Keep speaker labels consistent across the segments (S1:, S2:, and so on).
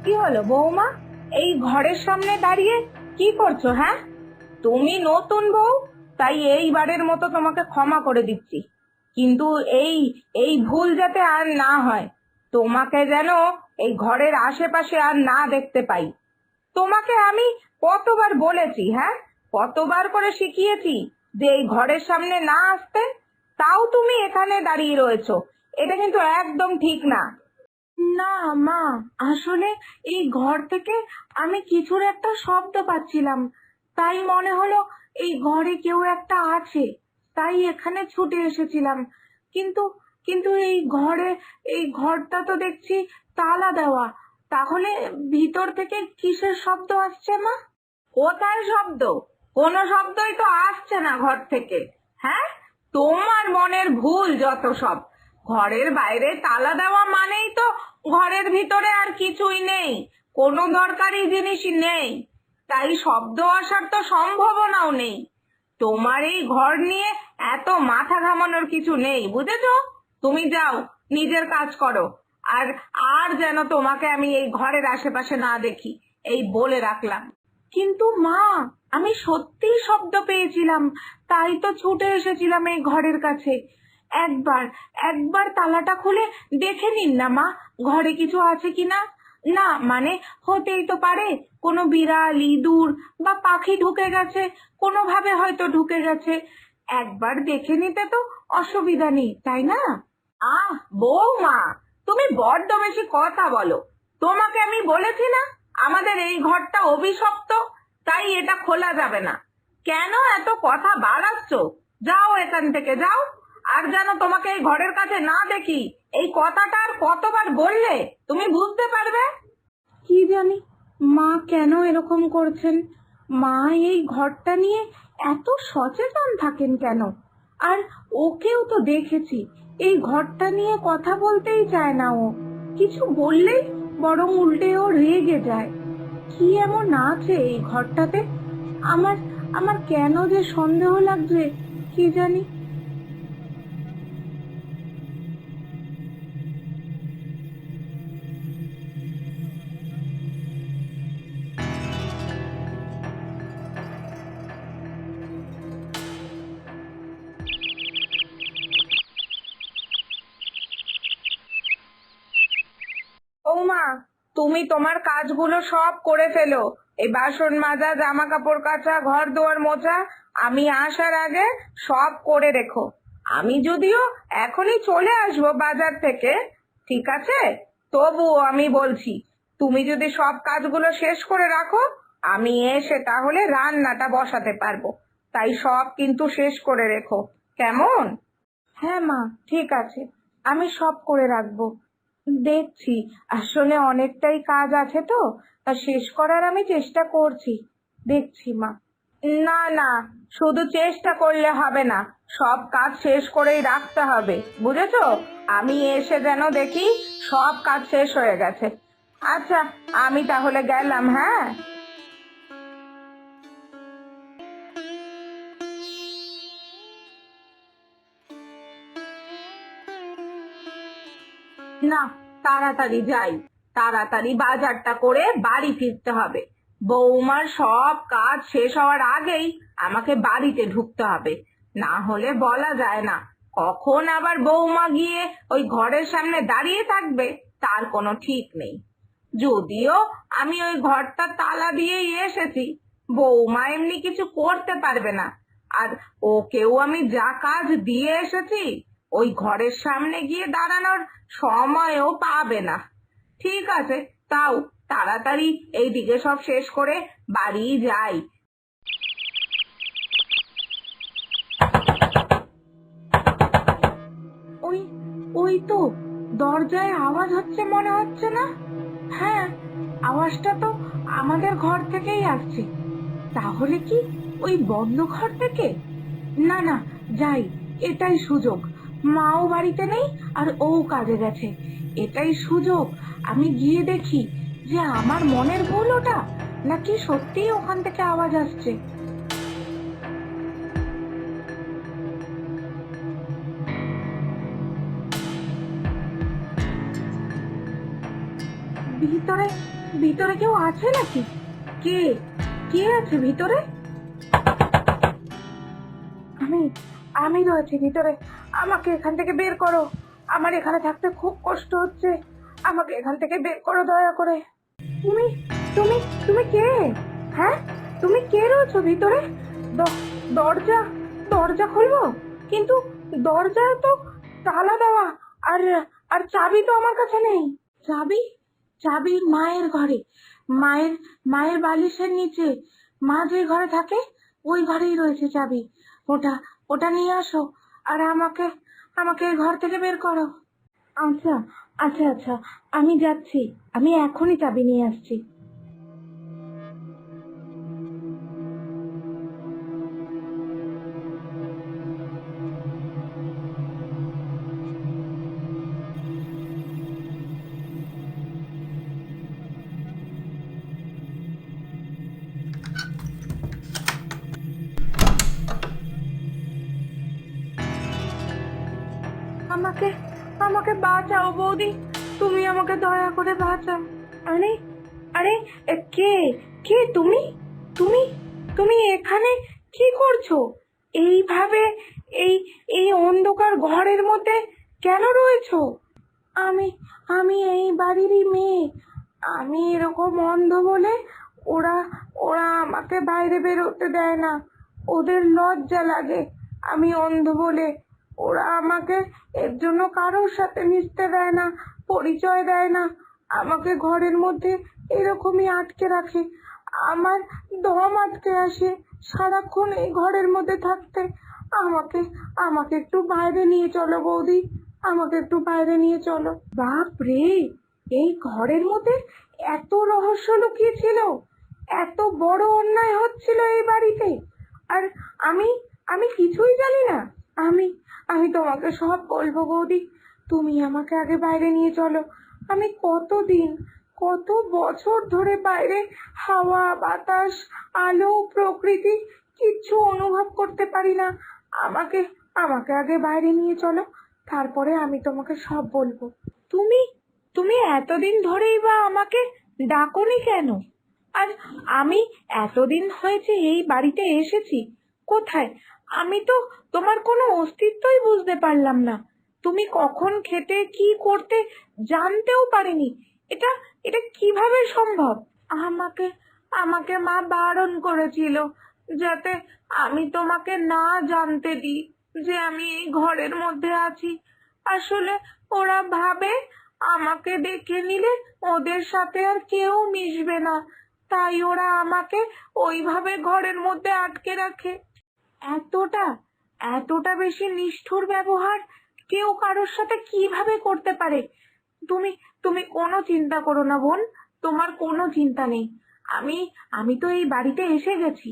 S1: কি হলো বৌমা, এই ঘরের সামনে দাঁড়িয়ে কি করছো? হ্যাঁ, তুমি নতুন বউ, তাই এইবারের মতো তোমাকে ক্ষমা করে দিচ্ছি, কিন্তু এই এই ভুল যাতে আর না হয়, তোমাকে যেন এই ঘরের আশেপাশে আর না দেখতে পাই। তোমাকে আমি কতবার বলেছি, হ্যাঁ, কতবার করে শিখিয়েছি যে এই ঘরের সামনে না আসতে, তাও তুমি এখানে দাঁড়িয়ে রয়েছো। এটা কিন্তু একদম ঠিক না। না মা, আসলে এই ঘর থেকে আমি কিছুর একটা শব্দ পাচ্ছিলাম, তাই মনে হলো এই ঘরে কেউ একটা আছে, তাই এখানে ছুটে এসেছিলাম। কিন্তু কিন্তু এই ঘরটা তো দেখছি তালা দেওয়া, তাহলে ভিতর থেকে কিসের শব্দ আসছে মা? কোথায় শব্দ? কোনো শব্দই তো আসছে না ঘর থেকে। হ্যাঁ, তোমার মনের ভুল যত সব। ঘরের বাইরে তালা দেওয়া মানেই তো ঘরের ভিতরে আর কিছুই নেই, কোনো দরকারি জিনিসই নেই, তাই শব্দ আসার তো সম্ভাবনাও নেই। তোমার এই ঘর নিয়ে এত মাথা ঘামানোর কিছু নেই, বুঝেছো? তুমি যাও, নিজের কাজ করো। আর আর যেন তোমাকে আমি এই ঘরের আশেপাশে না দেখি, এই বলে রাখলাম। কিন্তু মা, আমি সত্যিই শব্দ পেয়েছিলাম, তাই তো ছুটে এসেছিলাম এই ঘরের কাছে। একবার একবার তালাটা খুলে দেখে নিন না মা, ঘরে কিছু আছে কিনা। না মানে, হতেই তো পারে কোনো বিড়াল, ইঁদুর বা পাখি ঢুকে গেছে, কোনোভাবে হয়তো ঢুকে গেছে। একবার দেখে নিতে তো অসুবিধা নেই, তাই না? আহ বৌমা, তুমি বড্ড বেশি কথা বলো। তোমাকে আমি বলেছি না আমাদের এই ঘরটা অভিশপ্ত, তাই এটা খোলা যাবে না। কেন এত কথা বাড়াচ্ছ? যাও এখান থেকে, যাও। আর যেন তোমাকে এই ঘরের কাছে না দেখি, এই কথাটা আর কতবার বললে তুমি বুঝতে পারবে? কি জানি মা কেন এরকম করছেন। মা এই ঘরটা নিয়ে এত সচেতন থাকেন কেন? আর ওকেও তো দেখেছি এই ঘরটা নিয়ে কথা বলতেই চায় না ও, কিছু বললেই বরং উল্টে ও রেগে যায়। কি এমন আছে এই ঘরটাতে? আমার আমার কেন যে সন্দেহ লাগছে কি জানি। বৌমা, তুমি তোমার কাজগুলো সব করে ফেলো। এই বাসন মাজা, জামা কাপড় কাচা, ঘর দুয়ার মোছা আমি আসার আগে সব করে রেখো। আমি যদিও এখনই চলে আসবো বাজার থেকে, ঠিক আছে, তবুও আমি বলছি তুমি যদি সব কাজগুলো শেষ করে রাখো, আমি এসে তাহলে রান্নাটা বসাতে পারবো। তাই সব কিন্তু শেষ করে রেখো, কেমন? হ্যাঁ মা, ঠিক আছে, আমি সব করে রাখবো। দেখছি, আসলে অনেকটাই কাজ আছে তো, তা শেষ করার আমি চেষ্টা করছি। দেখছি মা। না না, শুধু চেষ্টা করলে হবে না, সব কাজ শেষ করেই রাখতে হবে, বুঝেছো? আমি এসে যেন দেখি সব কাজ শেষ হয়ে গেছে। আচ্ছা, আমি তাহলে গেলাম, হ্যাঁ। না, তাড়াতাড়ি যাই, তাড়াতাড়ি বাজারটা করে বাড়ি ফিরতে হবে। বৌমার সব কাজ শেষ হওয়ার আগেই আমাকে বাড়িতে ঢুকতে হবে, না হলে বলা যায় না কখন আবার বৌমা গিয়ে ওই ঘরের সামনে দাঁড়িয়ে থাকবে, তার কোনো ঠিক নেই। যদিও আমি ওই ঘরটা তালা দিয়েই এসেছি, বৌমা এমনি কিছু করতে পারবে না। আর ওকেও আমি যা কাজ দিয়ে এসেছি, ওই ঘরের সামনে গিয়ে দাঁড়ানোর সময়ও পাবে না। ঠিক আছে, তাও তাড়াতাড়ি এইদিকে সব শেষ করে বাড়ি যাই। ওই ওই তো দরজায় আওয়াজ হচ্ছে মনে হচ্ছে না? হ্যাঁ, আওয়াজটা তো আমাদের ঘর থেকেই আসছে। তাহলে কি ওই বন্ধ ঘর থেকে? না না, যাই, এটাই সুযোগ। মাও বাড়িতে নেই আর ও কাজে গেছে, এটাই সুযোগ। আমি গিয়ে দেখি যে আমার মনের ভুল ওটা নাকি সত্যিই ওখান থেকে আওয়াজ আসছে? ভিতরে ভিতরে কেউ আছে নাকি? কে কে আছে ভিতরে? আমি আমি রয়েছি ভিতরে। আমাকে এখান থেকে বের করো। আমার এখানে থাকতে খুব কষ্ট হচ্ছে। আমাকে এখান থেকে বের করো দয়া করে। তুমি তুমি তুমি কে? হ্যাঁ, তুমি কে রয়েছো ভিতরে? দরজা দরজা খুলবো, কিন্তু দরজায় তো তালা দেওয়া, আর আর চাবি তো আমার কাছে নেই। চাবি চাবি মায়ের ঘরে, মায়ের মায়ের বালিশের নিচে। মা যে ঘরে থাকে ওই ঘরেই রয়েছে চাবি। ওটা ওটা নিয়ে আসো, আর আমাকে আমাকে এই ঘর থেকে বের করো। আচ্ছা আচ্ছা আচ্ছা, আমি যাচ্ছি। আমি এখনই চাবি নিয়ে আসছি। আমাকে আমাকে বাঁচাও বৌদি, তুমি আমাকে দয়া করে বাঁচাও। আরে আরে, কে কে তুমি? তুমি তুমি এখানে কি করছো? এইভাবে এই এই অন্ধকার ঘরের মধ্যে কেন রয়েছো? আমি আমি এই বাড়িরই মেয়ে। আমি এরকম অন্ধ বলে ওরা ওরা আমাকে বাইরে বেরোতে দেয় না। ওদের লজ্জা লাগে আমি অন্ধ বলে। ওরা আমাকে এর জন্য কারোর সাথে মিশতে দেয় না, পরিচয় দেয় না। আমাকে ঘরের মধ্যে এরকমই আটকে রাখে। আমার দম আটকে আসে সারাক্ষণ এই ঘরের মধ্যে থাকতে। আমাকে আমাকে একটু বাইরে নিয়ে চলো বৌদি, আমাকে একটু বাইরে নিয়ে চলো। বাপ রে, এই ঘরের মধ্যে এত রহস্য লুকিয়ে ছিল, এত বড় অন্যায় হচ্ছিল এই বাড়িতে, আর আমি আমি কিছুই জানি না। আমি আমি তোমাকে সব বলবো বৌদি, তুমি আমাকে আগে বাইরে নিয়ে চলো। আমি কতদিন, কত বছর ধরে বাইরে হাওয়া বাতাস, আলো, প্রকৃতি কিচ্ছু অনুভব করতে পারি না। আমাকে আমাকে আগে বাইরে নিয়ে চলো, তারপরে আমি তোমাকে সব বলবো। তুমি তুমি এতদিন ধরেই বা আমাকে ডাকোনি কেন? আর আমি এতদিন হয়েছে এই বাড়িতে এসেছি, কোথায়? আমি তো তোমার কোনো অস্তিত্বই বুঝতে পারলাম না। তুমি কখন খেতে, কি করতে জানতেও পারিনি। এটা এটা কিভাবে সম্ভব? আমাকে আমাকে মা বারণ করেছিল যাতে আমি তোমাকে না জানতে দিই যে আমি এই ঘরের মধ্যে আছি। আসলে ওরা ভাবে আমাকে দেখে নিলে ওদের সাথে আর কেউ মিশবে না, তাই ওরা আমাকে ওইভাবে ঘরের মধ্যে আটকে রাখে। এতটা এতটা বেশি নিষ্ঠুর ব্যবহার কেউ কারোর সাথে কিভাবে করতে পারে? তুমি তুমি কোনো চিন্তা করো না বোন, তোমার কোনো চিন্তা নেই। আমি আমি তো এই বাড়িতে এসে গেছি।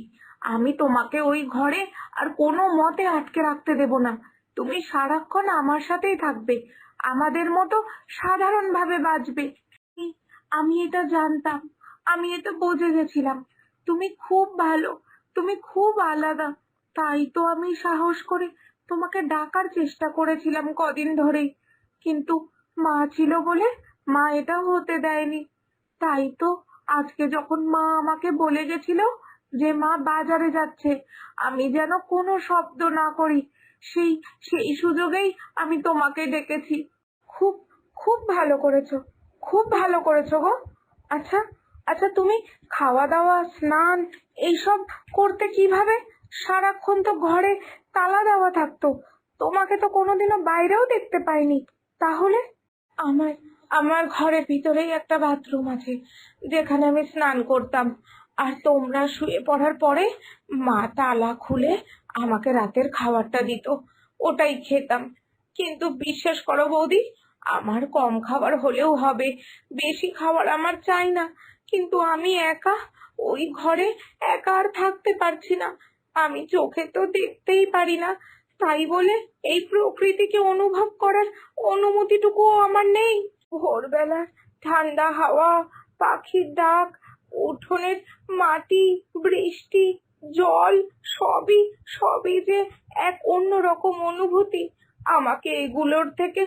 S1: আমি তোমাকে ওই ঘরে আর কোনো মতে আটকে রাখতে দেব না। তুমি সারাক্ষণ আমার সাথেই থাকবে, আমাদের মতো সাধারণভাবে বাঁচবে। এই, আমি এটা জানতাম, আমি এটা বুঝে গেছিলাম। তুমি খুব ভালো, তুমি খুব আলাদা। তাই তো আমি সাহস করে তোমাকে ডাকার চেষ্টা করেছিলাম কদিন ধরেই, কিন্তু মা ছিল বলে মা এটা হতে দেয়নি। তাই তো আজকে যখন মা আমাকে বলে গেছিল যে মা বাজারে যাচ্ছে, আমি যেন কোনো শব্দ না করি, সেই সেই সুযোগেই আমি তোমাকে ডেকেছি। খুব খুব ভালো করেছো, খুব ভালো করেছো গো। আচ্ছা আচ্ছা, তুমি খাওয়া দাওয়া, স্নান এইসব করতে কিভাবে? সারাক্ষণ তো ঘরে তালা দেওয়া থাকতো, তোমাকে তো কোনোদিনও বাইরেও দেখতে পাইনি। তাহলে আমার আমার ঘরের ভিতরেই একটা বাথরুম আছে যেখানে আমি স্নান করতাম, আর তোমরা শুয়ে পড়ার পরে মা তালা খুলে আমাকে রাতের খাবারটা দিত, ওটাই খেতাম। কিন্তু বিশ্বাস করো বৌদি, আমার কম খাবার হলেও হবে, বেশি খাবার আমার চাই না। কিন্তু আমি একা ওই ঘরে একা আর থাকতে পারছি না। আমি চোখে তো দেখতেই পারি না, তাই বলে এই প্রকৃতিকে অনুভব করার অনুমতিটুকুও আমার নেই। ভোরবেলা ঠান্ডা হাওয়া, পাখির ডাক, উঠোনের মাটি, বৃষ্টি, জল সবই সবই যে এক অন্যরকম অনুভূতি। আমাকে এগুলোর থেকে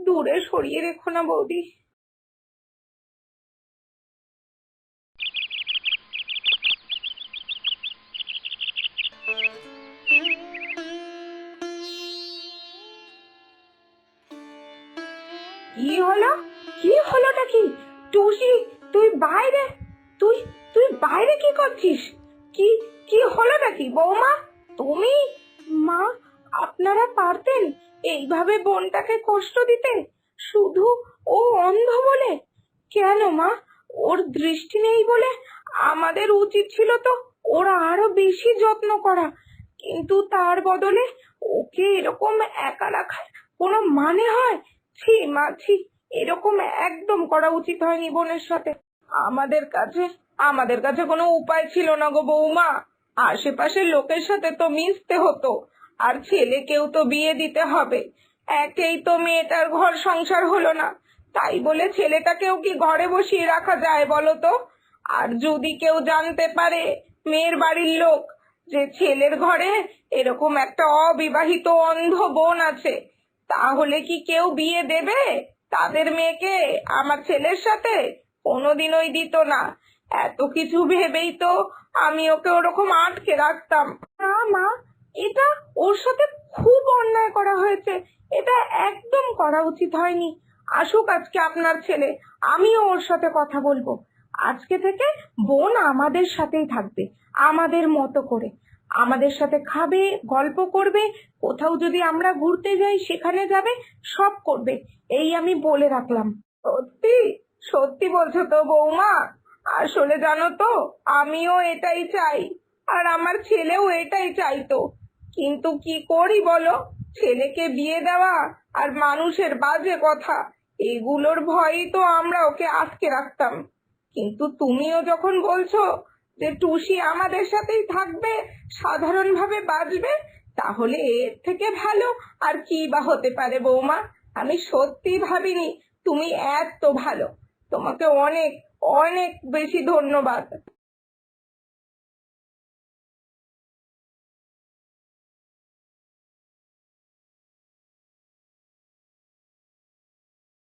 S1: দূরে সরিয়ে রেখো না বৌদি। কি হলো? কি হলোটা কি? টুসি, তুই বাইরে, তুই তুই বাইরে কি করছিস? কি কি হলোটা কি বৌমা? তুমি? মা, আপনারা পারতেন এইভাবে বোনটাকে কষ্ট দিতে, শুধু ও অন্ধ বলে? কেন মা? ওর দৃষ্টি নেই বলে আমাদের উচিত ছিল তো ওরা আরো বেশি যত্ন করা, কিন্তু তার বদলে ওকে এরকম একা রাখার কোনো মানে হয়? ছি মা, ছি, এরকম একদম করা উচিত হয়নি বোনের সাথে। আমাদের কাছে আমাদের কাছে কোনো উপায় ছিল না গো বৌমা। আশেপাশের লোকের সাথে তো মিশতে হতো, আর ছেলেকেও তো বিয়ে দিতে হবে। একেই তো মেয়েটার ঘর সংসার হলো না, তাই বলে ছেলেটাকেও কি ঘরে বসিয়ে রাখা যায় বলো তো? আর যদি কেউ জানতে পারে, মেয়ের বাড়ির লোক, যে ছেলের ঘরে এরকম একটা অবিবাহিত অন্ধ বোন আছে, তাহলে কি কেউ বিয়ে দেবে তাদের মেয়েকে আমার ছেলের সাথে? কোনোদিনই দিত না। এত কিছু ভেবেই তো আমি ওকে ওরকম আটকে রাখতাম। না মা, এটা ওর সাথে খুব অন্যায় করা হয়েছে, এটা একদম করা উচিত হয়নি। আসুক আজকে আপনার ছেলে, আমিও ওর সাথে কথা বলবো। আজকে থেকে বোন আমাদের সাথেই থাকবে, আমাদের মতো করে আমাদের সাথে খাবে, গল্প করবে, কোথাও যদি আমরা ঘুরতে যাই সেখানে যাবে, সব করবে। এই আমি বলে রাখলাম। সত্যি? সত্যি বলছো তো বৌমা? আসলে জানো তো, আমিও এটাই চাই, আর আমার ছেলেও এটাই চাইতো। কিন্তু কি করি বলো? ছেলেকে বিয়ে দেওয়া আর মানুষের বাজে কথা, এগুলোর ভয়ই তো আমরা ওকে আটকে রাখতাম। কিন্তু তুমিও যখন বলছো যে টুসি আমাদের সাথেই থাকবে, সাধারণভাবে বাঁচবে, তাহলে এর থেকে ভালো আর কি বা হতে পারে বৌমা? আমি সত্যি ভাবিনি তুমি এত ভালো। তোমাকে অনেক অনেক বেশি ধন্যবাদ।